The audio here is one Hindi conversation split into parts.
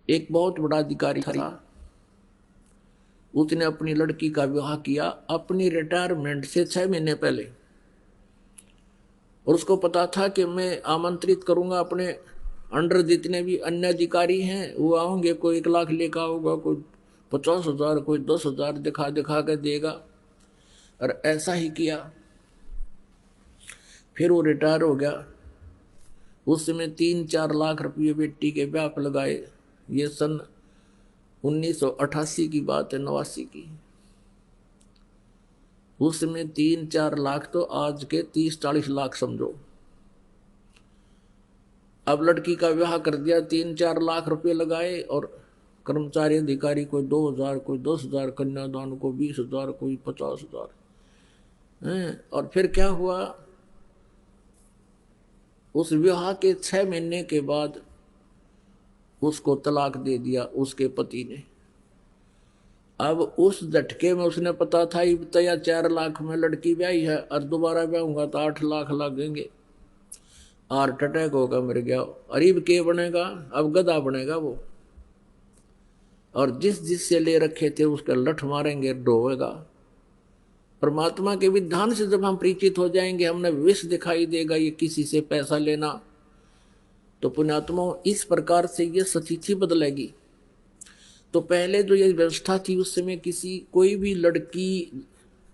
एक बहुत बड़ा अधिकारी था, उसने अपनी लड़की का विवाह किया अपनी रिटायरमेंट से 6 महीने पहले। और उसको पता था कि मैं आमंत्रित करूंगा अपने अंडर जितने भी अन्य अधिकारी हैं वो आओगे, कोई 1 लाख लेकर आओगा, कोई 50,000, कोई 10,000 दिखा दिखा के देगा। और ऐसा ही किया। फिर वो रिटायर हो गया। उस समय 3-4 लाख रुपये बेटी के ब्याह पर लगाए। ये सन 1988 की बात है, 89 की। उसमें 3-4 लाख तो आज के 30-40 लाख समझो। अब लड़की का विवाह कर दिया, 3-4 लाख रुपए लगाए, और कर्मचारी अधिकारी कोई 2,000, कोई 10,000, कन्यादान को 20,000, कोई 50,000 हैं। और फिर क्या हुआ, उस विवाह के 6 महीने के बाद उसको तलाक दे दिया उसके पति ने। अब उस झटके में उसने पता था ये तया 4 लाख में लड़की ब्याही है और दोबारा ब्याहूंगा तो 8 लाख लगेंगे, हार्ट अटैक होगा, मर गया। अरीब के बनेगा, अब गधा बनेगा वो। और जिस जिससे ले रखे थे उसका लठ मारेंगे, ढोएगा। परमात्मा के विधान से जब हम परिचित हो जाएंगे, हमने विष दिखाई देगा ये किसी से पैसा लेना, तो पुण्यात्मा इस प्रकार से ये स्थिति बदलेगी। तो पहले जो ये व्यवस्था थी उस समय किसी कोई भी लड़की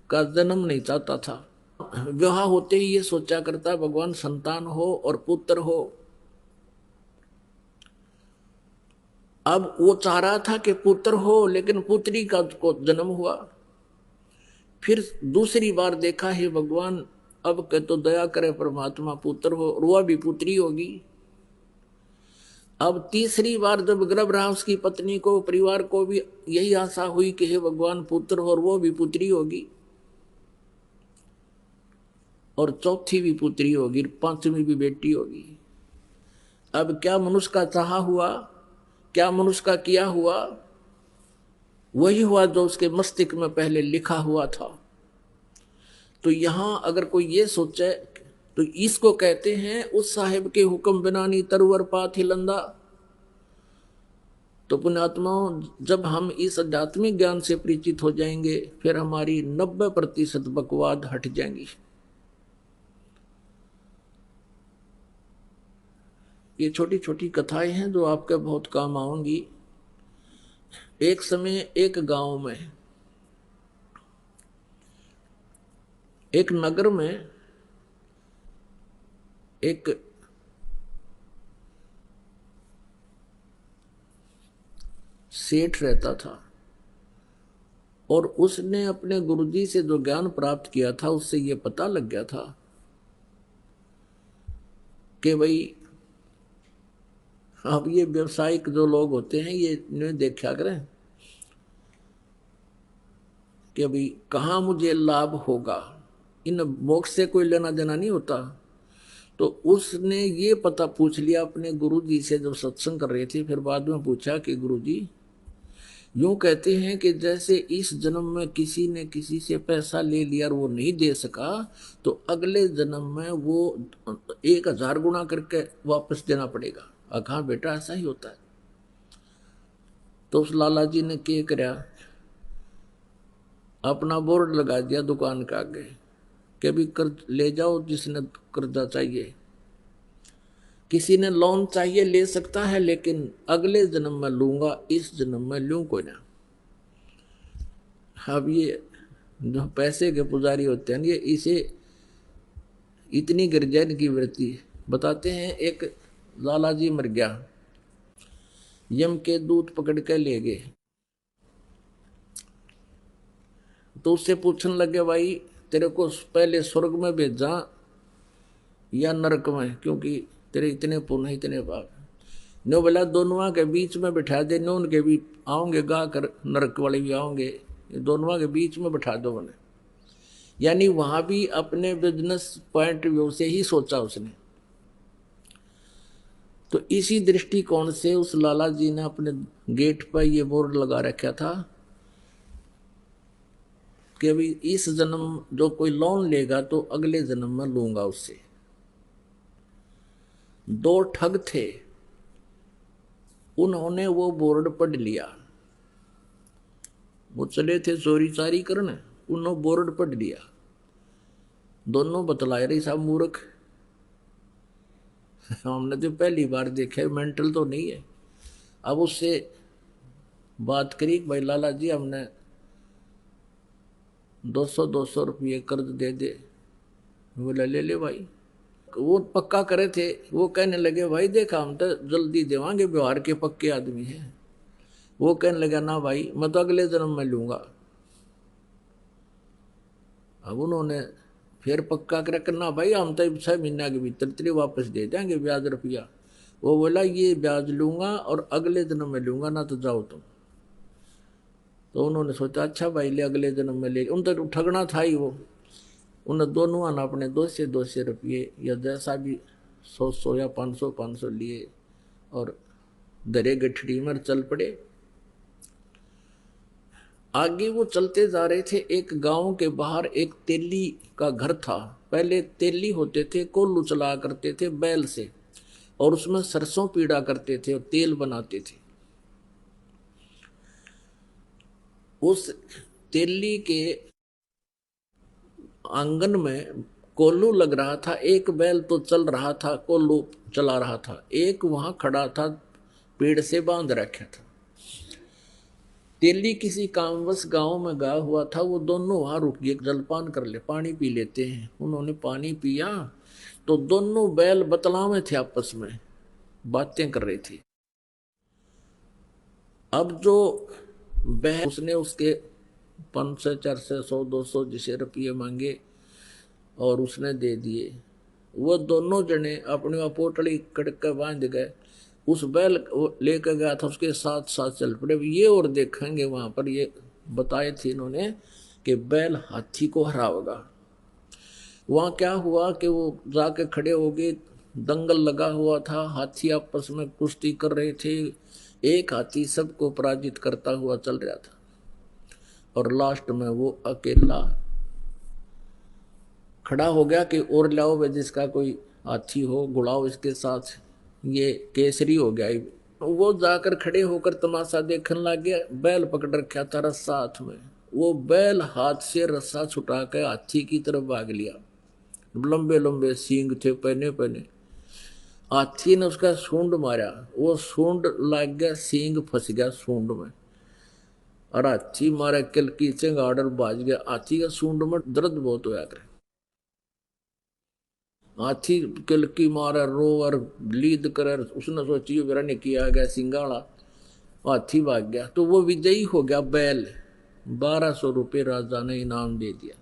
का जन्म नहीं चाहता था। विवाह होते ही ये सोचा करता भगवान संतान हो और पुत्र हो। अब वो चाह रहा था कि पुत्र हो, लेकिन पुत्री का को जन्म हुआ। फिर दूसरी बार देखा है भगवान अब के तो दया करे परमात्मा, पुत्र हो, और वह भी पुत्री होगी। अब तीसरी बार जब गर्भ रहा उसकी पत्नी को, परिवार को भी यही आशा हुई कि हे भगवान पुत्र हो और वो भी पुत्री होगी, और चौथी भी पुत्री होगी, पांचवी भी बेटी होगी। अब क्या मनुष्य का चाहा हुआ, क्या मनुष्य का किया हुआ, वही हुआ जो उसके मस्तिष्क में पहले लिखा हुआ था। तो यहां अगर कोई ये सोचे तो इसको कहते हैं उस साहेब के हुक्म बिना नी तरवर पात हिलंदा। तो पुण्यात्माओं, जब हम इस आध्यात्मिक ज्ञान से परिचित हो जाएंगे फिर हमारी 90% बकवाद हट जाएंगी। ये छोटी छोटी कथाएं हैं जो आपके बहुत काम आएंगी। एक समय एक गांव में, एक नगर में एक सेठ रहता था, और उसने अपने गुरुजी से जो ज्ञान प्राप्त किया था उससे ये पता लग गया था कि भाई अब ये व्यवसायिक जो लोग होते हैं ये इन्हें देखा करें कि अभी कहाँ मुझे लाभ होगा, इन मोक्ष से कोई लेना देना नहीं होता। तो उसने ये पता पूछ लिया अपने गुरुजी से जब सत्संग कर रहे थे। फिर बाद में पूछा कि गुरुजी, यूं कहते हैं कि जैसे इस जन्म में किसी ने किसी से पैसा ले लिया और वो नहीं दे सका, तो अगले जन्म में वो 1,000 गुना करके वापस देना पड़ेगा। कहा बेटा ऐसा ही होता है। तो उस लाला जी ने क्या कराया, अपना बोर्ड लगा दिया दुकान के आगे कि भी कर्ज ले जाओ, जिसने कर्जा चाहिए, किसी ने लोन चाहिए ले सकता है, लेकिन अगले जन्म में लूंगा, इस जन्म में लूं कोई ना। अब ये जो पैसे के पुजारी होते हैं ये इसे इतनी गिरजन की वृत्ति बताते हैं। एक लाला जी मर गया, यम के दूत पकड़ के ले गए। तो उससे पूछने लगे, भाई तेरे को पहले स्वर्ग में भेजा या नरक में, क्योंकि तेरे इतने पुण्य इतने पाप। नो बोला दोनों के बीच में बिठा दे, नो उनके भी आओगे गा कर, नरक वाले भी आओगे, दोनों के बीच में बिठा दो मैंने। यानी वहां भी अपने बिजनेस पॉइंट व्यू से ही सोचा उसने। तो इसी दृष्टिकोण से उस लाला जी ने अपने गेट पर ये बोर्ड लगा रखा था कि अभी इस जन्म जो कोई लोन लेगा तो अगले जन्म में लूंगा उससे। दो ठग थे, उन्होंने वो बोर्ड पढ़ लिया। वो चले थे चोरी चारी करने, उन्होंने बोर्ड पढ़ लिया। दोनों बतलाए रही साहब मूर्ख। हमने तो पहली बार देखा, मेंटल तो नहीं है। अब उससे बात करी, भाई लाला जी हमने 200 रुपये कर्ज दे दे। बोला ले ले भाई। वो पक्का करे थे। वो कहने लगे भाई देखा हम तो जल्दी देवांगे, व्यवहार के पक्के आदमी हैं। वो कहने लगा ना भाई मैं तो अगले जन्म में लूंगा। अब उन्होंने फिर पक्का कर करना भाई हम तो 6 महीने के भीतर तेरे वापस दे देंगे ब्याज रुपया। वो बोला ये ब्याज लूंगा और अगले जन्म में लूंगा, ना तो जाओ तुम। तो उन्होंने सोचा अच्छा भाई ले अगले जन्म में ले। उन तो ठगना था ही वो। उन दोनों ने अपने 200 रुपये या जैसा भी 100 या 500 लिए और दरे गठड़ी में चल पड़े। आगे वो चलते जा रहे थे। एक गांव के बाहर एक तेली का घर था। पहले तेली होते थे, कोल्लू चला करते थे बैल से, और उसमें सरसों पीड़ा करते थे और तेल बनाते थे। उस तेली के आंगन में कोल्लू लग रहा था। एक बैल तो चल रहा था, कोल्लू चला रहा था। एक वहां खड़ा था, पेड़ से बांध रखा था। तेली किसी कामवश गांव में गया हुआ था। वो दोनों वहां रुक गए, जलपान कर ले, पानी पी लेते हैं। उन्होंने पानी पिया तो दोनों बैल बतलावे थे, आपस में बातें कर रहे थे। अब जो बैल उसने उसके 500 400 100 200 जिसे रुपये मांगे और उसने दे दिए। वो दोनों जने अपनी पोटली कड़क के बांध गए। उस बैल लेकर गया था, उसके साथ साथ चल पड़े। ये और देखेंगे वहां पर ये बताए थे इन्होंने कि बैल हाथी को हराएगा। वहां क्या हुआ कि वो जाके खड़े हो गए, दंगल लगा हुआ था, हाथी आपस में कुश्ती कर रहे थे। एक हाथी सबको पराजित करता हुआ चल रहा था और लास्ट में वो अकेला खड़ा हो गया कि और लाओ वे जिसका कोई हाथी हो, गुड़ाओ इसके साथ। ये केसरी हो गया। वो जाकर खड़े होकर तमाशा देखने लग गया। बैल पकड़ रखा था रस्सा हाथ में। वो बैल हाथ से रस्सा छुटा के हाथी की तरफ भाग लिया। लंबे लंबे सींग थे पहने पहने। हाथी ने उसका सूंड मारा, वो सूंड लग गया, सींग फंस गया सूंड में और हाथी मारा किल की चिंगाड़ बाज गया। हाथी का सूंड में दर्द बहुत होया करे। हाथी किलकी मारे रो और लीद करे। उसने सोची मेरा ने किया गया सिंगाड़ा। हाथी भाग गया तो वो विजयी हो गया। बैल 1200 रुपये राजा ने इनाम दे दिया।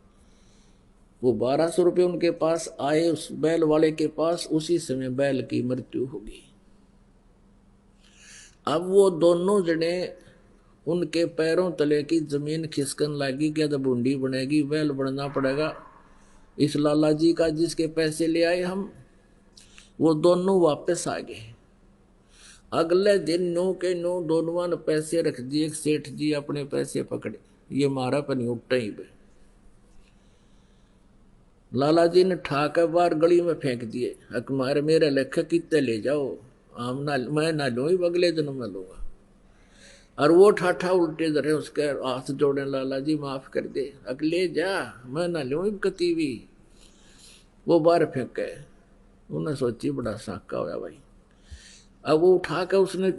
वो 1200 रुपये उनके पास आए, उस बैल वाले के पास। उसी समय बैल की मृत्यु हो गई। अब वो दोनों जने उनके पैरों तले की जमीन खिसकन लगी। क्या तो बूंदी बनेगी, बैल बनना पड़ेगा इस लाला जी का जिसके पैसे ले आए हम। वो दोनों वापस आ गए। अगले दिन 9 के 9 दोनों ने पैसे रख दिए। सेठ जी अपने पैसे पकड़े, ये मारा पर नहीं उठा ही पे। लाला जी ने ठाकर बार गली में फेंक दिए। अकमार मेरे लेखे कितने ले जाओ, हम ना मैं ना लू, अगले दिन में लूंगा। और वो ठाठा उल्टे धरे, उसके हाथ जोड़े, लाला जी माफ कर दे, अगले जा, मैं ना लू कती भी। वो बाहर फेंक गए। उन्हें सोची बड़ा साका होया भाई। अब वो उठा कर उसने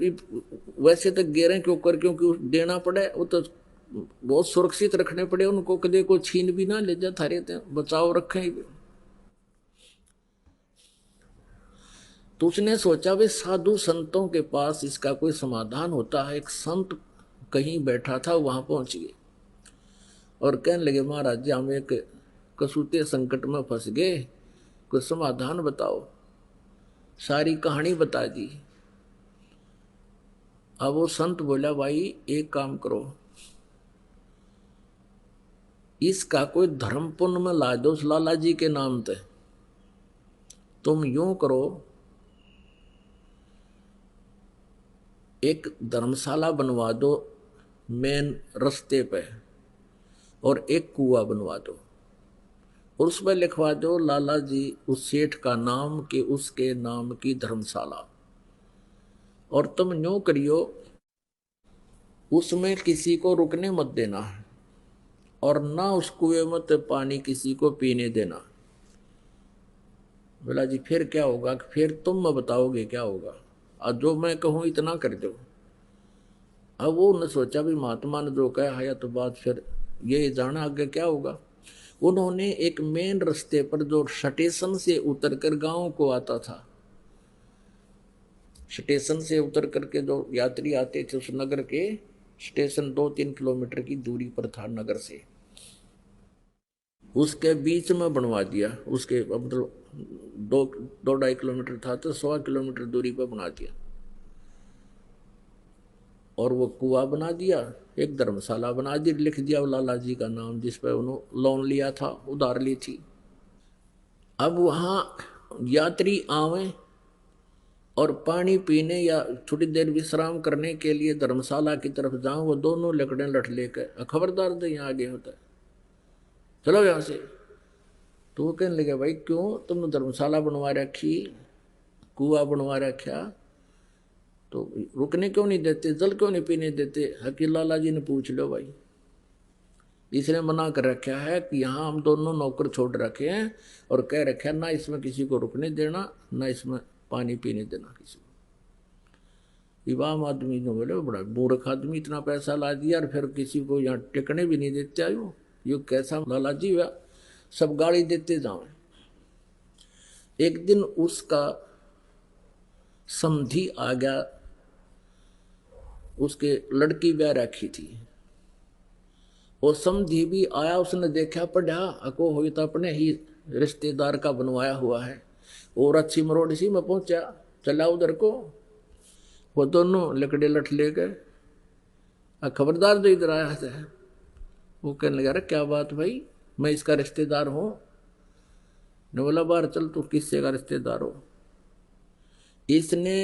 वैसे तो गेरे क्यों कर, क्योंकि देना पड़े, वो तो बहुत सुरक्षित रखने पड़े उनको, कदे को छीन भी ना ले जा, थारे थे बचाव रखे। तो उसने सोचा वे साधु संतों के पास इसका कोई समाधान होता है। एक संत कहीं बैठा था, वहां पहुंच गए और कहने लगे महाराज जी हम एक कसूते संकट में फंस गए, कोई समाधान बताओ। सारी कहानी बता दी। अब वो संत बोला भाई एक काम करो, इसका कोई धर्म पुण्य में ला दो उस लाला जी के नाम पे। तुम यूं करो, एक धर्मशाला बनवा दो मेन रास्ते पे और एक कुआं बनवा दो और उसमें लिखवा दो लाला जी उस सेठ का नाम के उसके नाम की धर्मशाला। और तुम यूं करियो, उसमें किसी को रुकने मत देना और ना उस कुएं में पानी किसी को पीने देना। बोला जी फिर क्या होगा? फिर तुम बताओगे क्या होगा, और जो मैं कहूं इतना कर दो। अब वो ने सोचा भी महात्मा ने जो कहा है तो बात फिर ये जाना आगे क्या होगा। उन्होंने एक मेन रास्ते पर जो स्टेशन से उतरकर गांव को आता था, स्टेशन से उतर करके जो यात्री आते थे उस नगर के, स्टेशन 2-3 किलोमीटर की दूरी पर था नगर से, उसके बीच में बनवा दिया। उसके मतलब 2-2.5 किलोमीटर था तो 1.25 किलोमीटर दूरी पर बना दिया। और वो कुआ बना दिया, एक धर्मशाला बना दी, लिख दिया लाला जी का नाम जिस पर उन्होंने लोन लिया था, उधार ली थी। अब वहाँ यात्री आवे और पानी पीने या थोड़ी देर विश्राम करने के लिए धर्मशाला की तरफ जाऊं, वो दोनों लकड़े लठ लेकर, खबरदार दे यहाँ आगे होता है, चलो यहाँ से। तो वो कहने लगे भाई क्यों, तुमने धर्मशाला बनवा रखी, कुआ बनवा रखा, तो रुकने क्यों नहीं देते, जल क्यों नहीं पीने देते? हकीम लाला जी ने पूछ लो भाई, इसने मना कर रखा है कि यहाँ हम दोनों नौकर छोड़ रखे हैं और कह रखा है ना इसमें किसी को रुकने देना, ना इसमें पानी पीने देना किसी को। इमाम आदमी ने बोले बड़ा मूर्ख आदमी, इतना पैसा ला दिया और फिर किसी को यहाँ टिकने भी नहीं देते आयो, ये कैसा लाला जी हुआ, सब गाड़ी देते जाओ। एक दिन उसका समधी आ गया, उसके लड़की ब्याह रखी थी, और समधी भी आया, उसने देखा पढ़ा अको हो तो अपने ही रिश्तेदार का बनवाया हुआ है, और अच्छी मरोड़ सी में पहुंचा, चला उधर को। वो दोनों लकड़े लठ ले गए, खबरदार जो इधर आया था। वो कहने लगा अरे क्या बात भाई, मैं इसका रिश्तेदार हूं। ने बोला बाहर चल, तू किससे का रिश्तेदार हो? इसने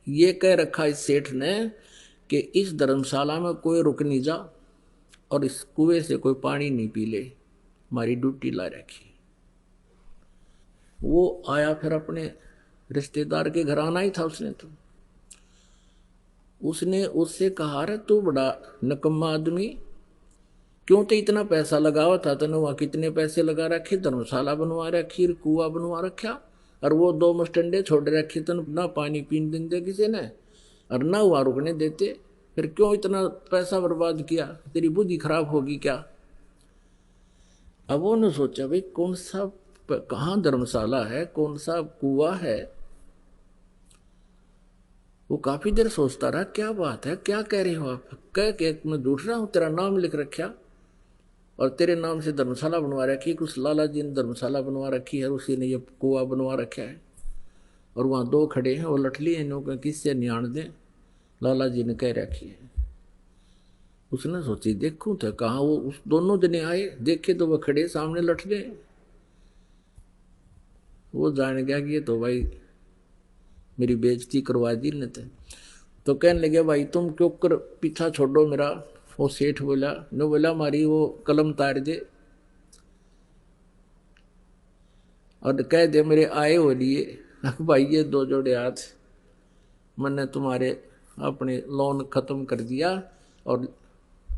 ये कह रखा इस सेठ ने कि इस धर्मशाला में कोई रुक नहीं जा और इस कुएं से कोई पानी नहीं पी ले, हमारी ड्यूटी ला रखी। वो आया फिर अपने रिश्तेदार के घर आना ही था उसने, तो उसने उससे कहा रे तू बड़ा नकम्मा आदमी, क्यों तो इतना पैसा लगावा था, तने वहां कितने पैसे लगा रखे, धर्मशाला बनवा रखी, कुआ बनवा रखा, और वो 2 मस्टंडे छोड़ रखे, तन ना पानी पीने देते किसी ने और ना वहां रुकने देते, फिर क्यों इतना पैसा बर्बाद किया, तेरी बुद्धि खराब होगी क्या? अब उन्होंने सोचा भाई कौन सा, कहाँ धर्मशाला है, कौन सा कुआ है। वो काफी देर सोचता रहा, क्या बात है, क्या कह रहे हो आप? कह के मैं झूठ रहा हूं, तेरा नाम लिख रखा और तेरे नाम से धर्मशाला बनवा रखी, कुछ लाला जी ने धर्मशाला बनवा रखी है, उसी ने ये कुआ बनवा रखा है, और वहाँ 2 खड़े हैं, वो लठली है, इन्हों किससे न्याण दे, लाला जी ने कह रखी है। उसने सोची देखूं तो कहाँ, वो उस दोनों जने आए, देखे तो वो खड़े सामने लठले। वो जान गया कि ये तो भाई मेरी बेइज्जती करवा दी ने। तो कहने लगे भाई तुम क्यों कर पीछा छोड़ो मेरा। वो सेठ बोला, ने बोला मारी वो कलम तार दे और कह दे मेरे आए हो लिए भाई ये 2 जोड़े हाथ, मैंने तुम्हारे अपने लोन खत्म कर दिया और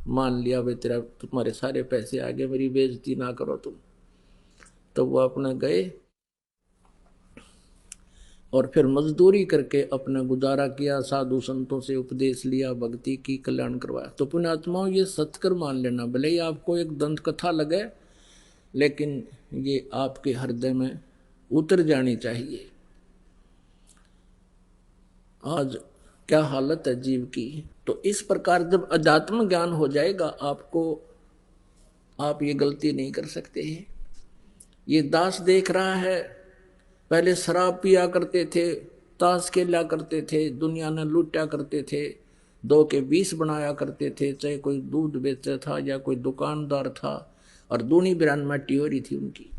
मान लिया भाई तेरा, तुम्हारे सारे पैसे आ गए, मेरी बेइज्जती ना करो तुम। तो वो अपना गए और फिर मजदूरी करके अपना गुजारा किया, साधु संतों से उपदेश लिया, भक्ति की, कल्याण करवाया। तो पुण्यात्माओं ये सत्कर मान लेना, भले ही आपको एक दंत कथा लगे लेकिन ये आपके हृदय में उतर जानी चाहिए। आज क्या हालत है जीव की। तो इस प्रकार जब अध्यात्म ज्ञान हो जाएगा आपको, आप ये गलती नहीं कर सकते हैं। ये दास देख रहा है, पहले शराब पिया करते थे, ताश खेला करते थे, दुनिया ने लूटा करते थे, 2 के 20 बनाया करते थे, चाहे कोई दूध बेचता था या कोई दुकानदार था, और दूनी बिरान माटी हो रही थी उनकी।